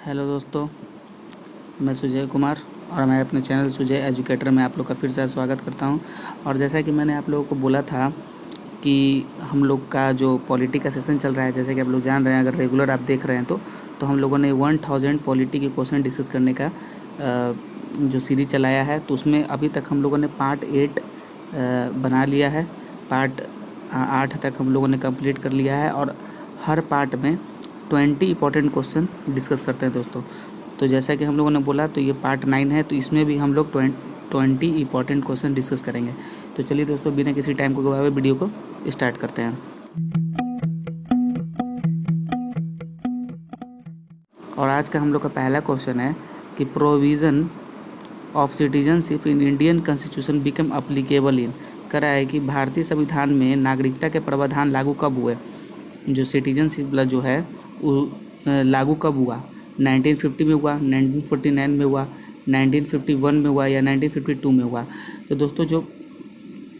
Hello दोस्तों, मैं सुजय कुमार और मैं अपने चैनल सुजय एजुकेटर में आप लोग का फिर से स्वागत करता हूं। और जैसा कि मैंने आप लोगों को बोला था कि हम लोग का जो पॉलिटी का सेशन चल रहा है, जैसे कि आप लोग जान रहे हैं, अगर रेगुलर आप देख रहे हैं तो हम लोगों ने 1000 पॉलिटी के क्वेश्चन डिस्कस करने का जो सीरीज चलाया है, तो उसमें अभी तक हम लोगों ने पार्ट 8 बना लिया है। पार्ट 8 तक हम लोगों ने कंप्लीट कर लिया है और हर पार्ट में 20 इंपॉर्टेंट क्वेश्चन डिस्कस करते हैं दोस्तों। तो जैसा कि हम लोगों ने बोला, तो ये पार्ट 9 है, तो इसमें भी हम लोग 20 इंपॉर्टेंट क्वेश्चन डिस्कस करेंगे। तो चलिए दोस्तों, बिना किसी टाइम को गवाए हुए वीडियो को स्टार्ट करते हैं। और आज का हम लोग का पहला क्वेश्चन है कि provision of citizenship in Indian constitution become applicable in. कह रहा है कि भारतीय संविधान में नागरिकता के प्रावधान लागू कब हुए। जो सिटीजनशिप जो है वो लागू कब हुआ, 1950 में हुआ, 1949 में हुआ, 1951 में हुआ या 1952 में हुआ। तो दोस्तों,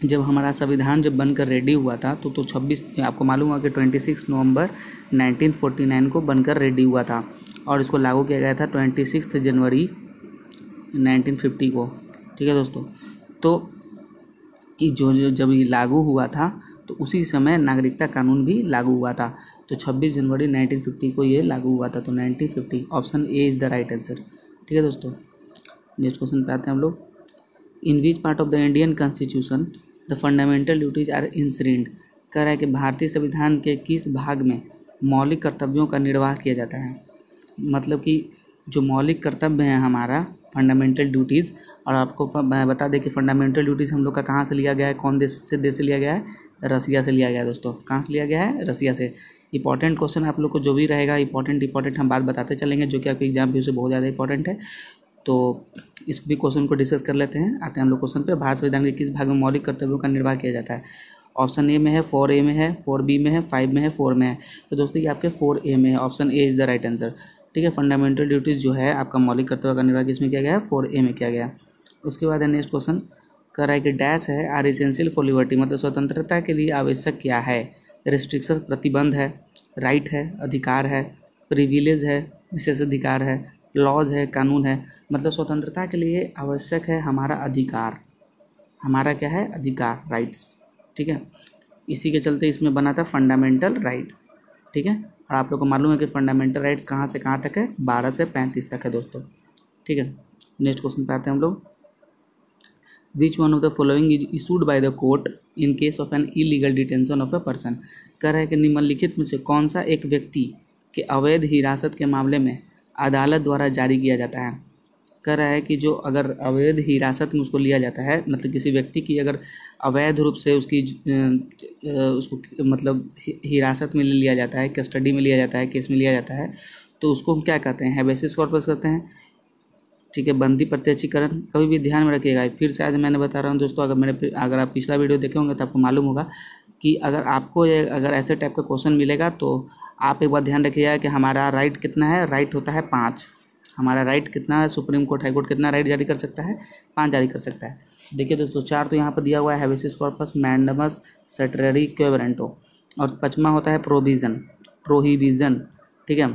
जब हमारा संविधान जब बनकर रेडी हुआ था तो 26, आपको मालूम हुआ कि 26 नवंबर 1949 को बनकर रेडी हुआ था और इसको लागू किया गया था 26 जनवरी 1950 को। ठीक है दोस्तों, तो जब ये लागू हुआ था तो उसी समय नागरिकता कानून भी लागू हुआ था। तो 26 जनवरी 1950 को ये लागू हुआ था। तो 1950 option A is the right answer. ठीक है दोस्तों, नेक्स्ट क्वेश्चन पे आते हैं हम लोग। In which part of the Indian constitution the fundamental duties are enshrined. कह रहा है कि भारतीय संविधान के किस भाग में मौलिक कर्तव्यों का निर्वाह किया जाता है। मतलब कि जो मौलिक कर्तव्य है हमारा, फंडामेंटल ड्यूटीज़। और आपको मैं बता दें कि फंडामेंटल ड्यूटीज़ हम लोग का कहाँ से लिया गया है, कौन देश से लिया गया है, रसिया से लिया गया है दोस्तों। कहाँ से लिया गया है, रसिया से। इंपॉर्टेंट क्वेश्चन आप लोग को जो भी रहेगा, इंपॉर्टेंट हम बात बताते चलेंगे, जो कि आपके एग्जाम व्यू से बहुत ज़्यादा इंपॉर्टेंट है। तो इस भी क्वेश्चन को डिस्कस कर लेते हैं। आते हैं हम लोग क्वेश्चन पे। भारत संविधान के किस भाग में मौलिक कर्तव्यों का निर्वाह किया जाता है। ऑप्शन ए में है, 4A में है, 4B में है, 5 में है, 4 में है। तो दोस्तों ये आपके 4A में है। Option A is the right answer. ठीक है, फंडामेंटल ड्यूटीज़ जो है आपका मौलिक कर्तव्य का निर्वाह किसमें किया गया है, 4A में किया गया। उसके बाद है नेक्स्ट क्वेश्चन, कह रहा है कि डैश है आर एसेंशियल फॉर लिबर्टी। मतलब स्वतंत्रता के लिए आवश्यक क्या है। रिस्ट्रिक्शन प्रतिबंध है, राइट है, अधिकार है, प्रिविलेज है, विशेषाधिकार है, लॉज है, कानून है। मतलब स्वतंत्रता के लिए आवश्यक है हमारा अधिकार। हमारा क्या है, अधिकार, राइट्स। ठीक है, इसी के चलते इसमें बना था फंडामेंटल राइट्स। ठीक है, और आप लोग को मालूम है कि फंडामेंटल राइट्स कहाँ से कहाँ तक है, 12 से 35 तक है दोस्तों। ठीक है, नेक्स्ट क्वेश्चन पे आते हैं हम लोग। Which one of the following is issued by the court in case of an illegal detention of a person. कह रहा है कि निम्नलिखित में से कौन सा एक व्यक्ति के अवैध हिरासत के मामले में अदालत द्वारा जारी किया जाता है। कह रहा है कि जो अगर अवैध हिरासत में उसको लिया जाता है, मतलब किसी व्यक्ति की अगर अवैध रूप से उसको मतलब हिरासत में ले लिया जाता है, कस्टडी में लिया जाता है, केस में लिया जाता है, तो उसको हम क्या कहते हैं, हैबेसिस कॉर्पस कहते हैं। ठीक है, बंदी प्रत्यक्षीकरण। कभी भी ध्यान में रखिएगा, फिर से आज मैंने बता रहा हूँ दोस्तों, अगर आप पिछला वीडियो देखे होंगे तो आपको मालूम होगा कि अगर ऐसे टाइप का क्वेश्चन मिलेगा तो आप एक बार ध्यान रखिएगा कि हमारा राइट कितना है। राइट होता है 5। हमारा राइट कितना है, सुप्रीम कोर्ट, हाई कोर्ट कितना राइट जारी कर सकता है, 5 जारी कर सकता है। देखिए दोस्तों, 4 तो यहाँ पर दिया हुआ है, हैबेसिस कॉर्पस, मैंडमस, सेटररी, क्यो वारंटो। और 5वां होता है प्रोहिबिजन। ठीक है,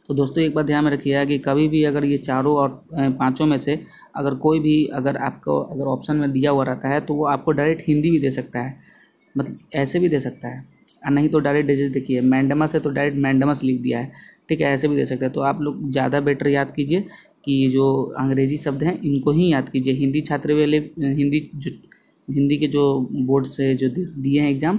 तो दोस्तों एक बात ध्यान में रखिएगा कि कभी भी अगर ये चारों और 5 में से अगर कोई भी अगर आपको अगर ऑप्शन में दिया हुआ रहता है तो वो आपको डायरेक्ट हिंदी भी दे सकता है, मतलब ऐसे भी दे सकता है, और नहीं तो डायरेक्ट जैसे देखिए मैंडमस है तो डायरेक्ट मैंडमस लिख दिया है। ठीक है, ऐसे भी दे सकते हैं। तो आप लोग ज़्यादा बेटर याद कीजिए कि जो अंग्रेजी शब्द हैं इनको ही याद कीजिए। हिंदी छात्र वाले हिंदी के जो बोर्ड से जो दिए हैं एग्ज़ाम,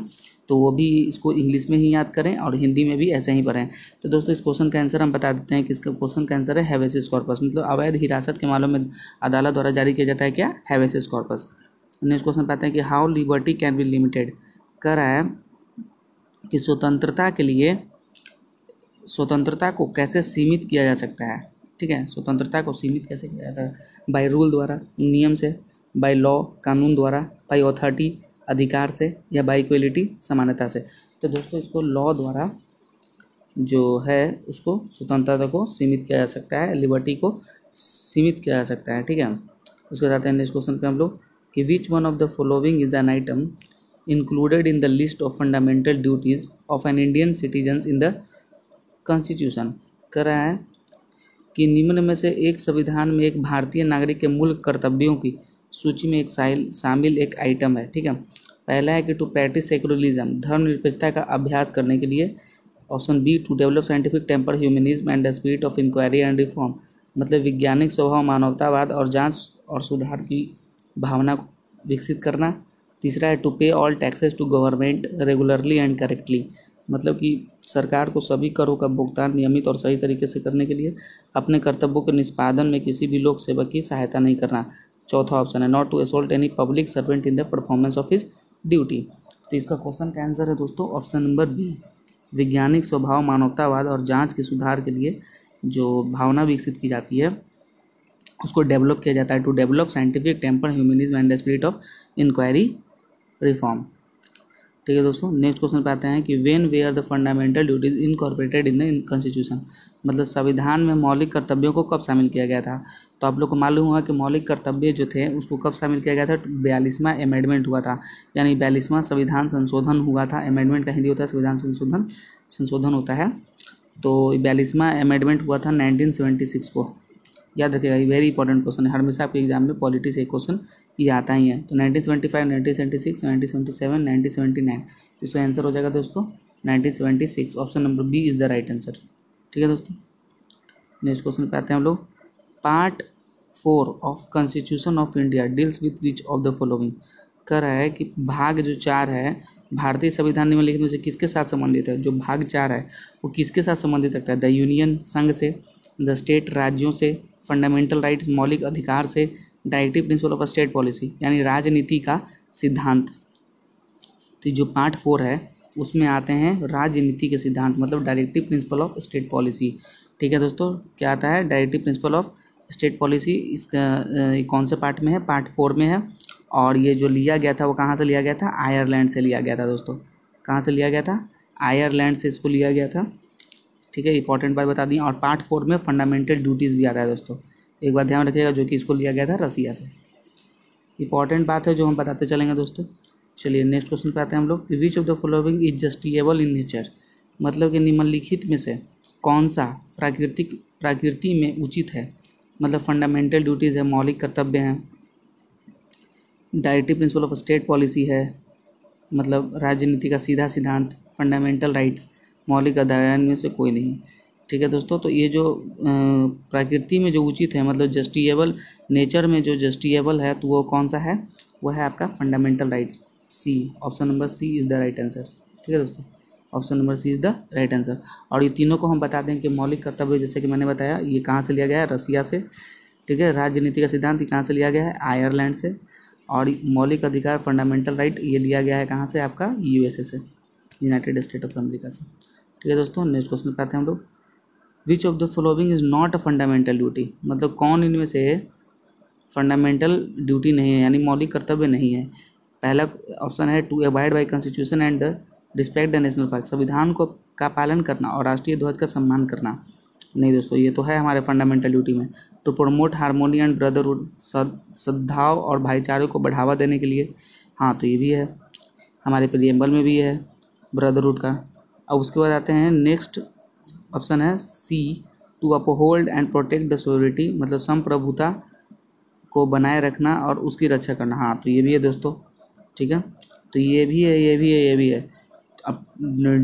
तो वो भी इसको इंग्लिश में ही याद करें और हिंदी में भी ऐसे ही पढ़ें। तो दोस्तों इस क्वेश्चन का आंसर हम बता देते हैं कि इसका क्वेश्चन का आंसर है हैबेसिस कॉर्पस। मतलब अवैध हिरासत के मामलों में अदालत द्वारा जारी किया जाता है क्या, हैबेसिस कॉर्पस। नेक्स्ट क्वेश्चन पाते हैं कि how liberty can be limited. कह रहा है कि स्वतंत्रता को कैसे सीमित किया जा सकता है। ठीक है, स्वतंत्रता को सीमित कैसे किया जा सकता है, बाय रूल द्वारा, नियम से, बाय लॉ, कानून द्वारा, बाय अथॉरिटी, अधिकार से, या बाय इक्वलिटी, समानता से। तो दोस्तों इसको लॉ द्वारा जो है उसको स्वतंत्रता को सीमित किया जा सकता है, लिबर्टी को सीमित किया जा सकता है। ठीक है, उसके साथ नेक्स्ट क्वेश्चन पे हम लोग कि which one of the following is an item included in the list of fundamental duties of an Indian citizens in the constitution. कर रहा है कि निम्न में से एक संविधान में एक भारतीय नागरिक के मूल कर्तव्यों की सूची में एक शामिल एक आइटम है। ठीक है, पहला है कि टू प्रैक्टिस सेकुलरिज्म, धर्मनिरपेक्षता का अभ्यास करने के लिए। Option B, to develop scientific temper, humanism and the spirit of inquiry and reform, मतलब वैज्ञानिक स्वभाव, मानवतावाद और जांच और सुधार की भावना को विकसित करना। तीसरा है to pay all taxes to government regularly and correctly, मतलब कि सरकार को सभी करों का भुगतान नियमित और सही तरीके से करने के लिए। अपने कर्तव्यों के निष्पादन में किसी भी लोक सेवक की सहायता नहीं करना। चौथा ऑप्शन है not to assault any public servant in the performance of his duty. तो इसका क्वेश्चन का आंसर है दोस्तों ऑप्शन नंबर बी, वैज्ञानिक स्वभाव, मानवतावाद और जांच के सुधार के लिए जो भावना विकसित की जाती है उसको डेवलप किया जाता है, to develop scientific temper, humanism and the spirit of inquiry reform. ठीक है दोस्तों, नेक्स्ट क्वेश्चन पे आते हैं कि when were the fundamental duties incorporated in the constitution, मतलब संविधान में मौलिक कर्तव्यों को कब शामिल किया गया था। तो आप लोग को मालूम हुआ कि मौलिक कर्तव्य जो थे उसको कब शामिल किया गया था, 42वां अमेंडमेंट हुआ था, यानी 42वां संविधान संशोधन हुआ था। अमेंडमेंट का हिंदी होता है संविधान संशोधन, संशोधन होता है। तो 42वां अमेंडमेंट हुआ था 1976 को, याद रखिएगा, ये वेरी इंपॉर्टेंट क्वेश्चन है, हमेशा आपके एग्जाम में पॉलिटी से एक क्वेश्चन ये आता ही है। तो 1975, 1976, 1977, 1979, तो इसका आंसर हो जाएगा दोस्तों 1976। Option number B is the right answer. ठीक है दोस्तों, नेक्स्ट क्वेश्चन पे आते हैं हम लोग। Part 4 of constitution of India deals with which of the following, कह रहा है कि भाग जो 4 है भारतीय संविधान निम्नलिखित में से किसके साथ संबंधित है। जो भाग 4 है वो किसके साथ संबंधित रखता है, द यूनियन संघ से, द स्टेट राज्यों से, फंडामेंटल राइट्स मौलिक अधिकार से, directive principle of state policy यानी राजनीति का सिद्धांत। तो जो पार्ट 4 है उसमें आते हैं राजनीति के सिद्धांत, मतलब directive principle of state policy. ठीक है दोस्तों, क्या आता है directive principle of state policy, इसका कौन से पार्ट में है, पार्ट 4 में है। और ये जो लिया गया था वो कहाँ से लिया गया था, आयरलैंड से लिया गया था दोस्तों। कहाँ से लिया गया था, आयरलैंड से इसको लिया गया था। ठीक है, इंपॉर्टेंट बात बता दी। और पार्ट 4 में फंडामेंटल ड्यूटीज़ भी आता है दोस्तों, एक बात ध्यान रखिएगा, जो कि इसको लिया गया था रसिया से। इंपॉर्टेंट बात है जो हम बताते चलेंगे दोस्तों। चलिए नेक्स्ट क्वेश्चन पे आते हैं हम लोग। Which of the following is justiciable in nature, मतलब कि निम्नलिखित में से कौन सा प्रकृति में उचित है। मतलब फंडामेंटल ड्यूटीज़ है, मौलिक कर्तव्य हैं, directive principle of state policy है, मतलब राजनीति का सीधा सिद्धांत, फंडामेंटल राइट्स, मौलिक अधिकार में से कोई नहीं। ठीक है दोस्तों, तो ये जो प्रकृति में जो उचित है, मतलब जस्टिएबल, नेचर में जो जस्टिएबल है, तो वो कौन सा है, वो है आपका fundamental rights, C. Option number C is the right answer. ठीक है दोस्तों, option number C is the right answer. और ये तीनों को हम बता दें कि मौलिक कर्तव्य, जैसे कि मैंने बताया, ये कहाँ से लिया गया है, रसिया से। ठीक है, राजनीति का सिद्धांत ये कहाँ से लिया गया है, आयरलैंड से। और मौलिक अधिकार, फंडामेंटल राइट, ये लिया गया है कहाँ से, आपका यूएसए से, यूनाइटेड स्टेट ऑफ अमेरिका से। ठीक है दोस्तों, नेक्स्ट क्वेश्चन पे आते हैं हम लोग। Which of the following is not a fundamental duty, मतलब कौन इनमें से फंडामेंटल ड्यूटी नहीं है, यानी मौलिक कर्तव्य नहीं है। पहला ऑप्शन है to abide by constitution and respect the national flag, संविधान को का पालन करना और राष्ट्रीय ध्वज का सम्मान करना। नहीं दोस्तों, ये तो है हमारे फंडामेंटल ड्यूटी में। To promote harmony and brotherhood, सद्भाव और भाईचारे को बढ़ावा देने के लिए, हाँ तो ये भी है, हमारे प्रियम्बल में भी है ब्रदरहुड का। अब उसके बाद आते हैं नेक्स्ट ऑप्शन है C, to uphold and protect the sovereignty, मतलब संप्रभुता को बनाए रखना और उसकी रक्षा करना। हाँ तो ये भी है दोस्तों। ठीक है, तो ये भी है, ये भी है, ये भी है। अब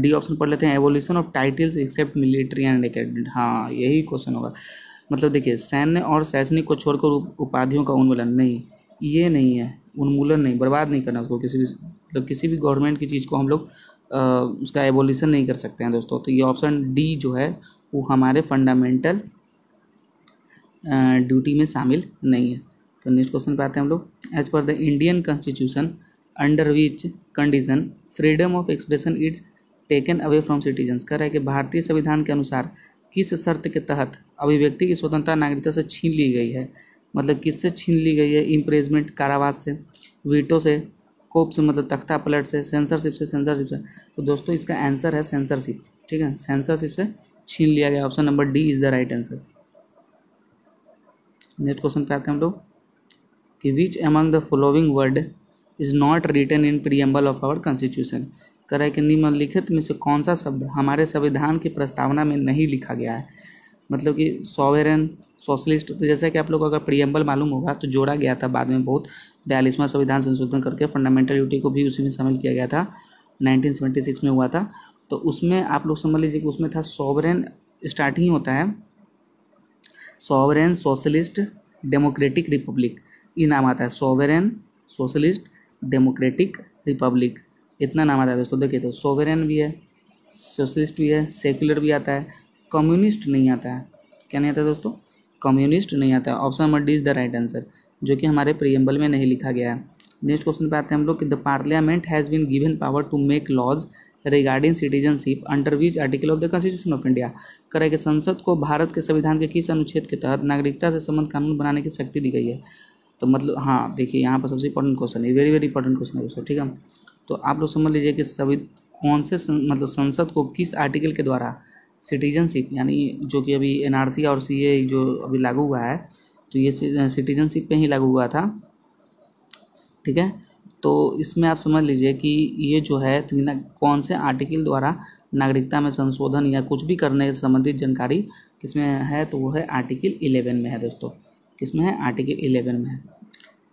डी ऑप्शन पढ़ लेते हैं, evolution of titles except military and academic. हाँ यही क्वेश्चन होगा। मतलब देखिए, सैन्य और शैक्षणिक को छोड़कर उपाधियों का उन्मूलन नहीं, ये नहीं है, उन्मूलन नहीं, बर्बाद नहीं करना उसको, किसी भी मतलब किसी भी गवर्नमेंट की चीज़ को हम लोग उसका एवोल्यूशन नहीं कर सकते हैं दोस्तों। तो ये ऑप्शन डी जो है वो हमारे फंडामेंटल ड्यूटी में शामिल नहीं है। तो नेक्स्ट क्वेश्चन पे आते हैं हम लोग। As per the Indian constitution under which condition freedom of expression it's taken away from citizens, कह रहा है कि भारतीय संविधान के अनुसार किस शर्त के तहत अभिव्यक्ति की स्वतंत्रता नागरिकता से छीन ली गई है। मतलब किससे छीन ली गई है, इम्प्रेजमेंट कारावास से, वीटो से, कोप से मतलब तख्ता पलट से, सेंसरशिप से, सेंसरशिप से। तो दोस्तों इसका आंसर है सेंसरशिप। ठीक है, सेंसरशिप से छीन लिया गया, option number D is the right answer. Next question पे आते हैं हम लोग कि which among the following word is not written in preamble of our constitution, कह रहा है कि निम्नलिखित में से कौन सा शब्द हमारे संविधान की प्रस्तावना में नहीं लिखा गया है। मतलब कि सॉवेरेन सोशलिस्ट। तो जैसा कि आप लोग को अगर प्रियम्बल मालूम होगा तो जोड़ा गया था बाद में बहुत 42वां संविधान संशोधन करके फंडामेंटल ड्यूटी को भी उसी में शामिल किया गया था, 1976 में हुआ था। तो उसमें आप लोग समझ लीजिए कि उसमें था सॉवरेन, स्टार्टिंग होता है सॉवरेन सोशलिस्ट डेमोक्रेटिक रिपब्लिक, ये नाम आता है सॉवरेन सोशलिस्ट डेमोक्रेटिक रिपब्लिक, इतना नाम आता है दोस्तों। देखिए तो सॉवरेन भी है, सोशलिस्ट भी है, सेक्युलर भी आता है, कम्युनिस्ट नहीं आता है। क्या नहीं आता है दोस्तों? कम्युनिस्ट नहीं आता है। Option number D is the right answer, जो कि हमारे प्रियम्बल में नहीं लिखा गया है। नेक्स्ट क्वेश्चन पे आते हैं हम लोग कि the parliament has been given power to make laws regarding citizenship under which article of the constitution of India. करे कि संसद को भारत के संविधान के किस अनुच्छेद के तहत नागरिकता से संबंध कानून बनाने की शक्ति दी गई है। तो मतलब हाँ देखिए यहाँ पर सबसे इंपॉर्टेंट क्वेश्चन है, वेरी वेरी इंपॉर्टेंट क्वेश्चन है दोस्तों, ठीक है। तो आप लोग समझ लीजिए कि सभी कौन से मतलब संसद को किस आर्टिकल के द्वारा सिटीजनशिप, यानी जो कि अभी एनआरसी और सीए जो अभी लागू हुआ है, तो ये सिटीजनशिप पे ही लागू हुआ था, ठीक है। तो इसमें आप समझ लीजिए कि ये जो है कौन से आर्टिकल द्वारा नागरिकता में संशोधन या कुछ भी करने से संबंधित जानकारी किसमें है, तो वो है आर्टिकल 11 में है दोस्तों। किसमें है? आर्टिकल 11 में है।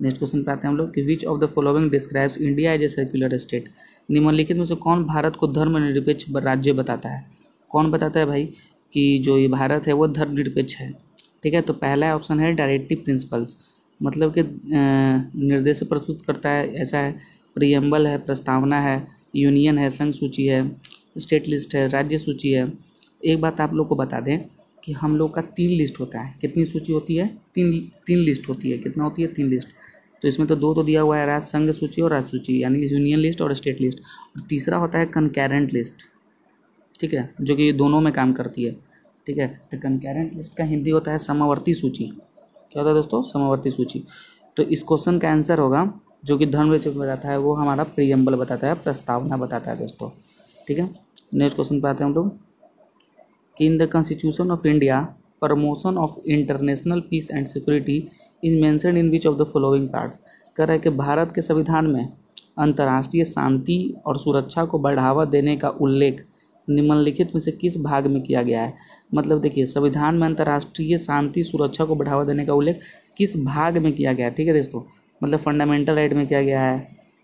नेक्स्ट क्वेश्चन पे आते हैं हम लोग कि which of the following describes India as a secular state. निम्नलिखित में से कौन भारत को धर्मनिरपेक्ष राज्य बताता है? कौन बताता है भाई कि जो ये भारत है वो धर्मनिरपेक्ष है, ठीक है। तो पहला ऑप्शन है डायरेक्टिव प्रिंसिपल्स, मतलब कि निर्देश प्रस्तुत करता है, ऐसा है। प्रियम्बल है, प्रस्तावना है, यूनियन है, संघ सूची है, स्टेट लिस्ट है, राज्य सूची है। एक बात आप लोग को बता दें कि हम लोग का 3 लिस्ट होता है। कितनी सूची होती है? तीन लिस्ट होती है। कितना होती है? 3 लिस्ट। तो इसमें तो 2 तो दिया हुआ है, राज्य संघ सूची और राज्य सूची, यानी यूनियन लिस्ट और स्टेट लिस्ट। और तीसरा होता है कंकरेंट लिस्ट, ठीक है, जो कि दोनों में काम करती है, ठीक है। तो कंकरेंट लिस्ट का हिंदी होता है समवर्ती सूची। क्या होता है दोस्तों? समवर्ती सूची। तो इस क्वेश्चन का आंसर होगा जो कि धर्मनिरपेक्ष बताता है वो हमारा प्रियम्बल बताता है, प्रस्तावना बताता है दोस्तों, ठीक है। नेक्स्ट क्वेश्चन पे आते हैं हम लोग कि in the constitution of India promotion of international peace and security is mentioned in which of the following parts. कह रहा है कि भारत के संविधान में अंतर्राष्ट्रीय शांति और सुरक्षा को बढ़ावा देने का उल्लेख निम्नलिखित में से किस भाग में किया गया है। मतलब देखिए संविधान में अंतर्राष्ट्रीय शांति सुरक्षा को बढ़ावा देने का उल्लेख किस भाग में किया गया है, ठीक है दोस्तों। मतलब फंडामेंटल राइट में किया गया है,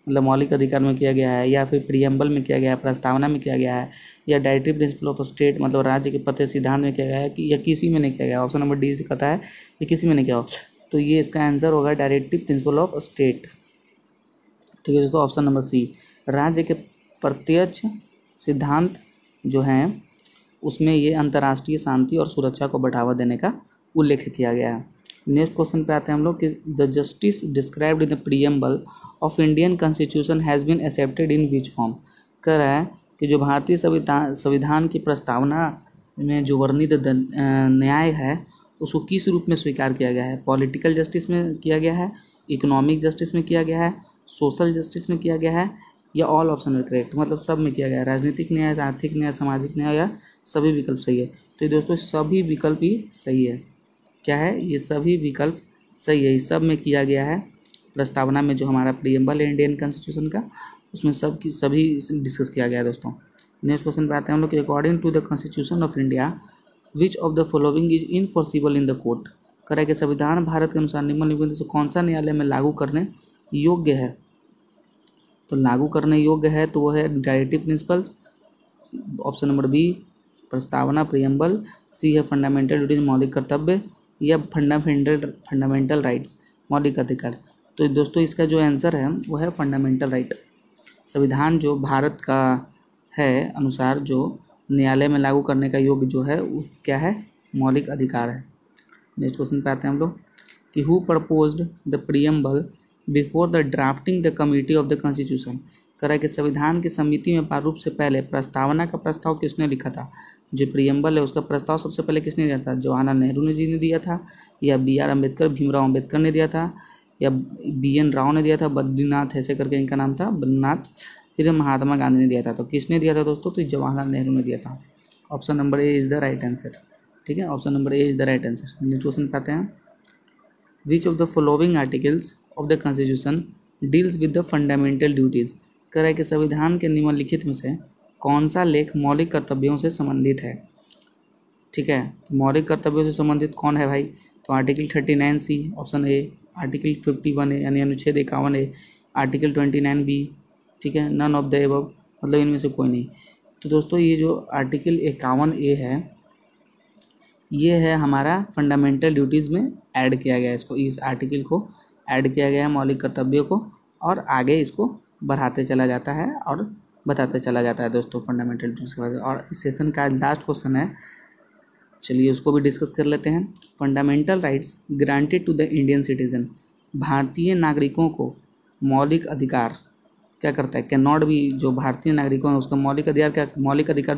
मतलब मौलिक अधिकार में किया गया है, या फिर प्रियम्बल में किया गया है, प्रस्तावना में किया गया है, या डायरेक्टिव प्रिंसिपल ऑफ स्टेट मतलब राज्य के प्रत्येक सिद्धांत में किया गया है, कि या किसी में नहीं किया गया। ऑप्शन नंबर डी कहता है कि किसी में नहीं किया हो। तो ये इसका आंसर होगा डायरेक्टिव प्रिंसिपल ऑफ स्टेट, ठीक है दोस्तों। ऑप्शन नंबर सी, राज्य के प्रत्यक्ष सिद्धांत जो हैं उसमें ये अंतर्राष्ट्रीय शांति और सुरक्षा को बढ़ावा देने का उल्लेख किया गया है। नेक्स्ट क्वेश्चन पे आते हैं हम लोग कि the justice described in the preamble of Indian constitution has been accepted in which form. कह रहा है कि जो भारतीय संविधान की प्रस्तावना में जो वर्णित न्याय है उसको किस रूप में स्वीकार किया गया है। पॉलिटिकल जस्टिस में किया गया है, इकोनॉमिक जस्टिस में किया गया है, सोशल जस्टिस में किया गया है, या ऑल ऑप्शन है करेक्ट, मतलब सब में किया गया है। राजनीतिक न्याय, आर्थिक न्याय, सामाजिक न्याय, या सभी विकल्प सही है। तो ये दोस्तों सभी विकल्प ही सही है। क्या है? ये सभी विकल्प सही है, इस सब में किया गया है। प्रस्तावना में जो हमारा प्रियम्बल है इंडियन कॉन्स्टिट्यूशन का, उसमें सभी डिस्कस किया गया है दोस्तों। नेक्स्ट क्वेश्चन पे आते हैं हम लोग कि according to the constitution of India which of the following is enforceable in the court. करें कि संविधान भारत के अनुसार निम्नलिखित से कौन सा न्यायालय में लागू करने योग्य है। तो लागू करने योग्य है तो वो है directive principles, option number B प्रस्तावना प्रियम्बल, सी है फंडामेंटल ड्यूटीज मौलिक कर्तव्य, या फंडामेंटल राइट्स मौलिक अधिकार। तो दोस्तों इसका जो आंसर है वो है फंडामेंटल राइट। संविधान जो भारत का है अनुसार जो न्यायालय में लागू करने का योग्य जो है वो क्या है? मौलिक अधिकार है। नेक्स्ट क्वेश्चन पे आते हैं हम लोग कि who proposed the preamble before the drafting the committee of the constitution. करा कि संविधान की समिति में प्रारूप से पहले प्रस्तावना का प्रस्ताव किसने लिखा था। जो प्रियम्बल है उसका प्रस्ताव सबसे पहले किसने दिया था? जवाहरलाल नेहरू जी ने दिया था, या BR अम्बेडकर भीमराव अम्बेडकर ने दिया था, या BN राव ने दिया था, बद्रीनाथ ऐसे करके इनका नाम था बद्रीनाथ, फिर महात्मा गांधी ने दिया था। तो किसने दिया था दोस्तों? तो जवाहरलाल नेहरू ने दिया था। Option number A is the right answer, ठीक है। Option number A is the right answer. Next question पाते हैं विच of the following articles of the constitution deals with the fundamental duties. कह रहा है कि संविधान के निम्नलिखित में से कौन सा लेख मौलिक कर्तव्यों से संबंधित है। ठीक है। तो मौलिक कर्तव्यों से संबंधित कौन है भाई? तो article 39C option A, article 51A यानी अनुच्छेद 51A, आर्टिकल 29B, ठीक है, नन ऑफ द एबव, मतलब इनमें से कोई नहीं। तो दोस्तों ये जो आर्टिकल 51A है ये है हमारा फंडामेंटल ड्यूटीज़ में ऐड किया गया है, इसको, इस आर्टिकल को ऐड किया गया है मौलिक कर्तव्यों को, और आगे इसको बढ़ाते चला जाता है और बताते चला जाता है दोस्तों फंडामेंटल ड्यूटीज़ के बारे में। और इस सेशन का लास्ट क्वेश्चन है, चलिए उसको भी डिस्कस कर लेते हैं। Fundamental rights granted to the Indian citizen, भारतीय नागरिकों को मौलिक अधिकार क्या करता है? कैन नॉट बी, जो भारतीय नागरिकों हैं उसका मौलिक अधिकार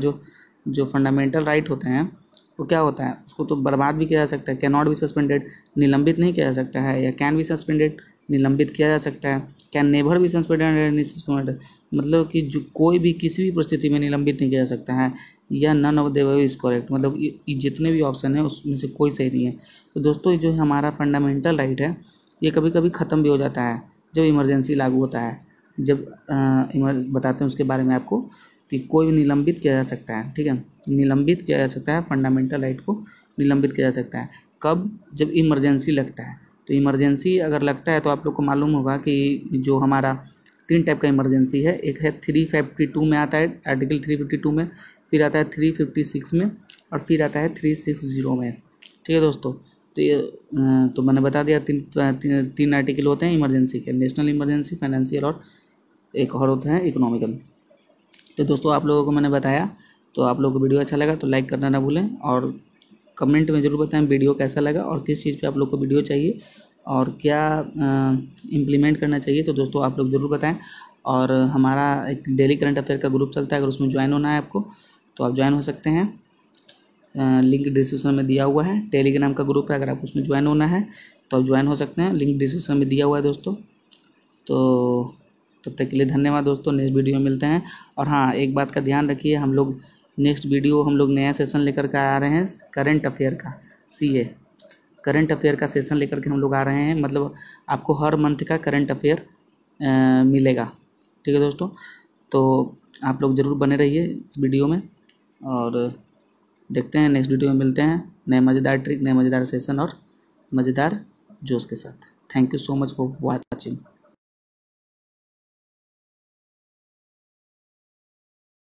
जो फंडामेंटल राइट होते हैं वो क्या होता है? उसको तो बर्बाद भी किया जा सकता है, कैन नॉट बी सस्पेंडेड, निलंबित नहीं किया जा सकता है, या कैन बी सस्पेंडेड, निलंबित किया जा सकता है, कैन नेवर बी सस्पेंडेड, मतलब कि जो कोई भी किसी भी परिस्थिति में निलंबित नहीं किया जा सकता है, या none of the above is correct, मतलब ये जितने भी ऑप्शन है उसमें से कोई सही नहीं है। तो दोस्तों ये जो हमारा फंडामेंटल राइट है ये कभी कभी ख़त्म भी हो जाता है जब इमरजेंसी लागू होता है, जब बताते हैं उसके बारे में आपको, कि कोई भी निलंबित किया जा सकता है, ठीक है, निलंबित किया जा सकता है, फंडामेंटल राइट को निलंबित किया जा सकता है। कब? जब इमरजेंसी लगता है। तो इमरजेंसी अगर लगता है तो आप लोग को मालूम होगा कि जो हमारा 3 टाइप का इमरजेंसी है, एक है 352 में आता है, आर्टिकल 352 में, फिर आता है 356 में, और फिर आता है 360 में, ठीक है दोस्तों। तो ये तो मैंने बता दिया तीन आर्टिकल होते हैं इमरजेंसी के, नेशनल इमरजेंसी, फाइनेंशियल, और एक और होते हैं इकोनॉमिकल। तो दोस्तों आप लोगों को मैंने बताया, तो आप लोगों को वीडियो अच्छा लगा तो लाइक करना ना भूलें, और कमेंट में ज़रूर बताएं वीडियो कैसा लगा और किस चीज़ पे आप लोग को वीडियो चाहिए और क्या इम्प्लीमेंट करना चाहिए, तो दोस्तों आप लोग ज़रूर बताएं। और हमारा एक डेली करंट अफेयर का ग्रुप चलता है, अगर उसमें ज्वाइन होना है आपको तो आप ज्वाइन हो सकते हैं, लिंक डिस्क्रिप्शन में दिया हुआ है। टेलीग्राम का ग्रुप है, अगर आप उसमें ज्वाइन होना है तो आप ज्वाइन हो सकते हैं, लिंक डिस्क्रिप्शन में दिया हुआ है दोस्तों। तो तब तक के लिए धन्यवाद दोस्तों, नेक्स्ट वीडियो में मिलते हैं। और हाँ, एक बात का ध्यान रखिए, हम लोग नेक्स्ट वीडियो हम लोग नया सेशन लेकर के आ रहे हैं करंट अफेयर का, CA करंट अफेयर का सेशन लेकर के हम लोग आ रहे हैं, मतलब आपको हर मंथ का करंट अफेयर मिलेगा, ठीक है दोस्तों। तो आप लोग ज़रूर बने रहिए इस वीडियो में, और देखते हैं नेक्स्ट वीडियो में मिलते हैं नए मज़ेदार ट्रिक, नए मज़ेदार सेशन और मज़ेदार जोश के साथ। Thank you so much for watching.